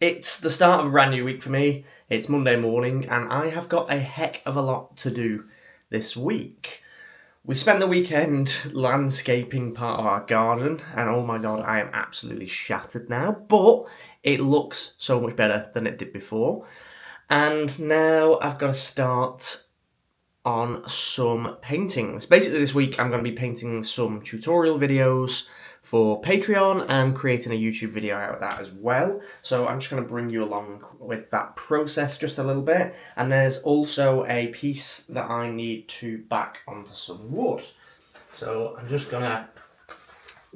It's the start of a brand new week for me. It's Monday morning and I have got a heck of a lot to do this week. We spent the weekend landscaping part of our garden and oh my god, I am absolutely shattered now, but it looks so much better than it did before. And now I've got to start on some paintings. Basically this week I'm going to be painting some tutorial videos for Patreon and creating a YouTube video out of that as well. So I'm just going to bring you along with that process just a little bit. And there's also a piece that I need to back onto some wood. So I'm just going to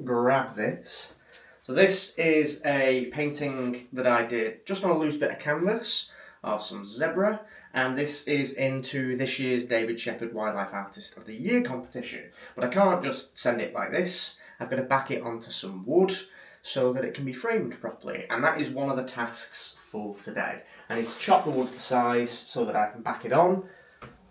grab this. So this is a painting that I did just on a loose bit of canvas of some zebra, and this is into this year's David Shepherd Wildlife Artist of the Year competition. But I can't just send it like this. I've got to back it onto some wood so that it can be framed properly, and that is one of the tasks for today. I need to chop the wood to size so that I can back it on,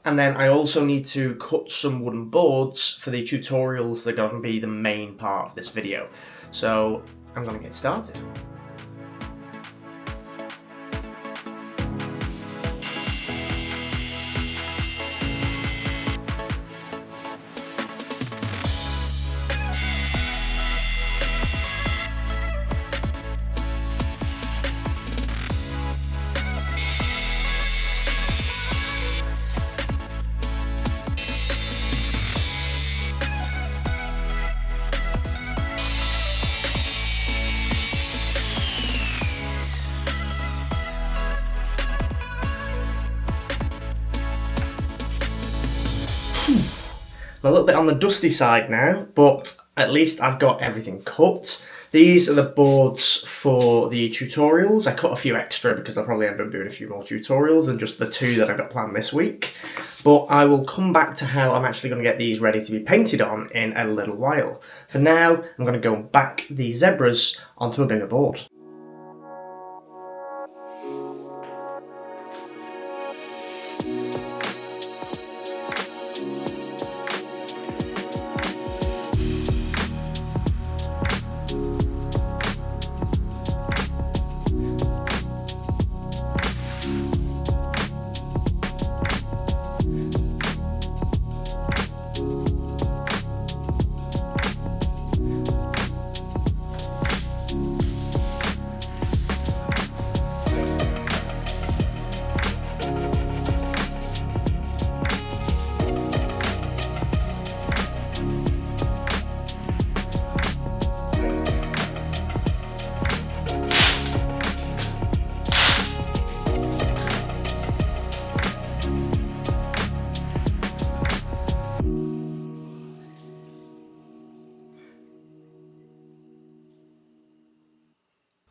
and then I also need to cut some wooden boards for the tutorials that are going to be the main part of this video. So I'm going to get started. I'm a little bit on the dusty side now, but at least I've got everything cut. These are the boards for the tutorials. I cut a few extra because I'll probably end up doing a few more tutorials than just the two that I've got planned this week. But I will come back to how I'm actually going to get these ready to be painted on in a little while. For now, I'm going to go back the zebras onto a bigger board.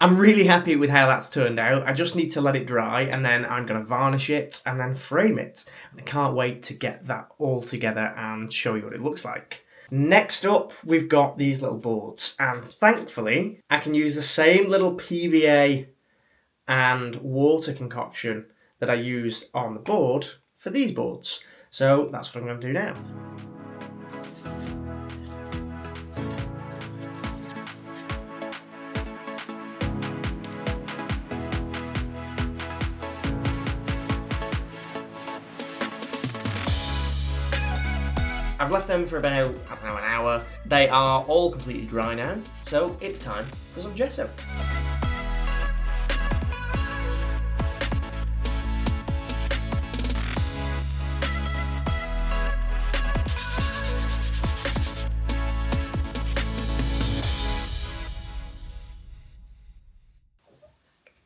I'm really happy with how that's turned out. I just need to let it dry and then I'm going to varnish it and then frame it. I can't wait to get that all together and show you what it looks like. Next up, we've got these little boards, and thankfully I can use the same little PVA and water concoction that I used on the board for these boards. So that's what I'm going to do now. I've left them for about half an hour. They are all completely dry now, so it's time for some gesso.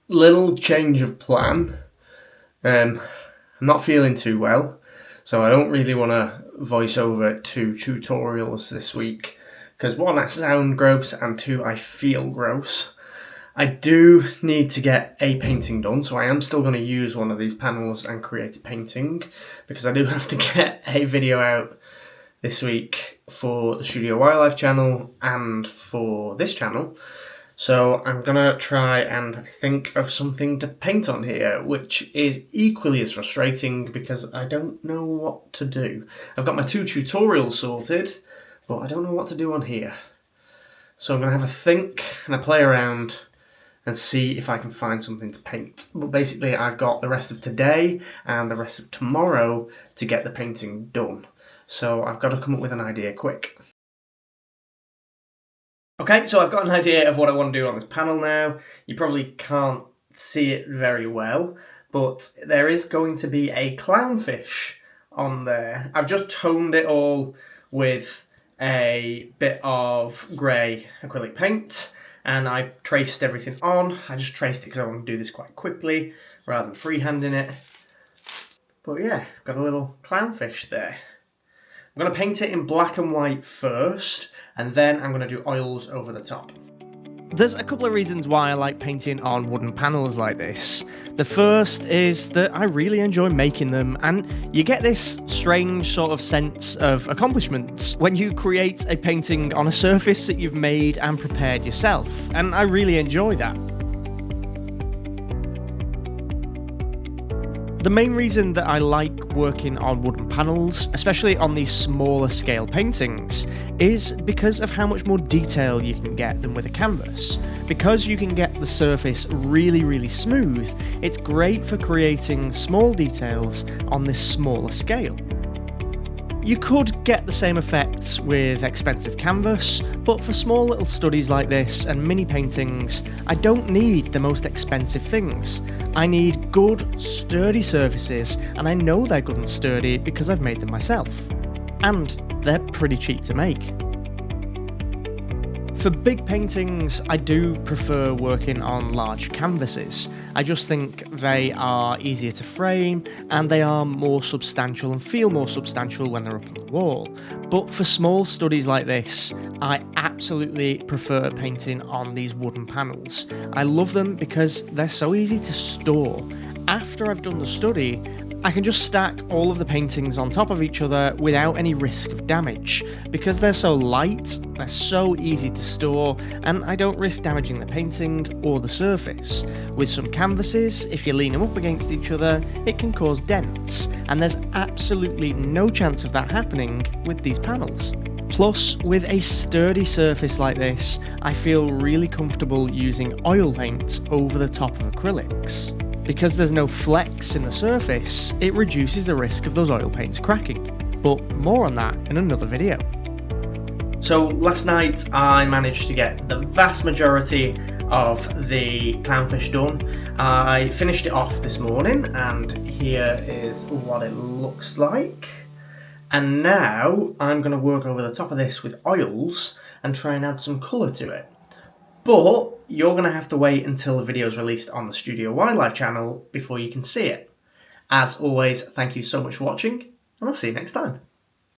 Little change of plan. I'm not feeling too well, so I don't really want to voice over 2 tutorials this week because 1, I sound gross, and 2, I feel gross. I do need to get a painting done, so I am still going to use one of these panels and create a painting because I do have to get a video out this week for the Studio Wildlife channel and for this channel. So I'm going to try and think of something to paint on here, which is equally as frustrating because I don't know what to do. I've got my 2 tutorials sorted, but I don't know what to do on here. So I'm going to have a think and a play around and see if I can find something to paint. But basically I've got the rest of today and the rest of tomorrow to get the painting done. So I've got to come up with an idea quick. Okay, so I've got an idea of what I want to do on this panel now. You probably can't see it very well, but there is going to be a clownfish on there. I've just toned it all with a bit of grey acrylic paint, and I traced everything on. I just traced it because I want to do this quite quickly rather than freehanding it. But yeah, I've got a little clownfish there. I'm going to paint it in black and white first, and then I'm going to do oils over the top. There's a couple of reasons why I like painting on wooden panels like this. The first is that I really enjoy making them, and you get this strange sort of sense of accomplishment when you create a painting on a surface that you've made and prepared yourself, and I really enjoy that. The main reason that I like working on wooden panels, especially on these smaller scale paintings, is because of how much more detail you can get than with a canvas. Because you can get the surface really smooth, it's great for creating small details on this smaller scale. You could get the same effects with expensive canvas, but for small little studies like this and mini paintings, I don't need the most expensive things. I need good, sturdy surfaces, and I know they're good and sturdy because I've made them myself. And they're pretty cheap to make. For big paintings, I do prefer working on large canvases. I just think they are easier to frame and they are more substantial and feel more substantial when they're up on the wall. But for small studies like this, I absolutely prefer painting on these wooden panels. I love them because they're so easy to store. After I've done the study, I can just stack all of the paintings on top of each other without any risk of damage. Because they're so light, they're so easy to store, and I don't risk damaging the painting or the surface. With some canvases, if you lean them up against each other, it can cause dents, and there's absolutely no chance of that happening with these panels. Plus, with a sturdy surface like this, I feel really comfortable using oil paint over the top of acrylics. Because there's no flex in the surface, it reduces the risk of those oil paints cracking. But more on that in another video. So last night I managed to get the vast majority of the clownfish done. I finished it off this morning and here is what it looks like. And now I'm going to work over the top of this with oils and try and add some colour to it. But you're going to have to wait until the video is released on the Studio Wildlife channel before you can see it. As always, thank you so much for watching, and I'll see you next time.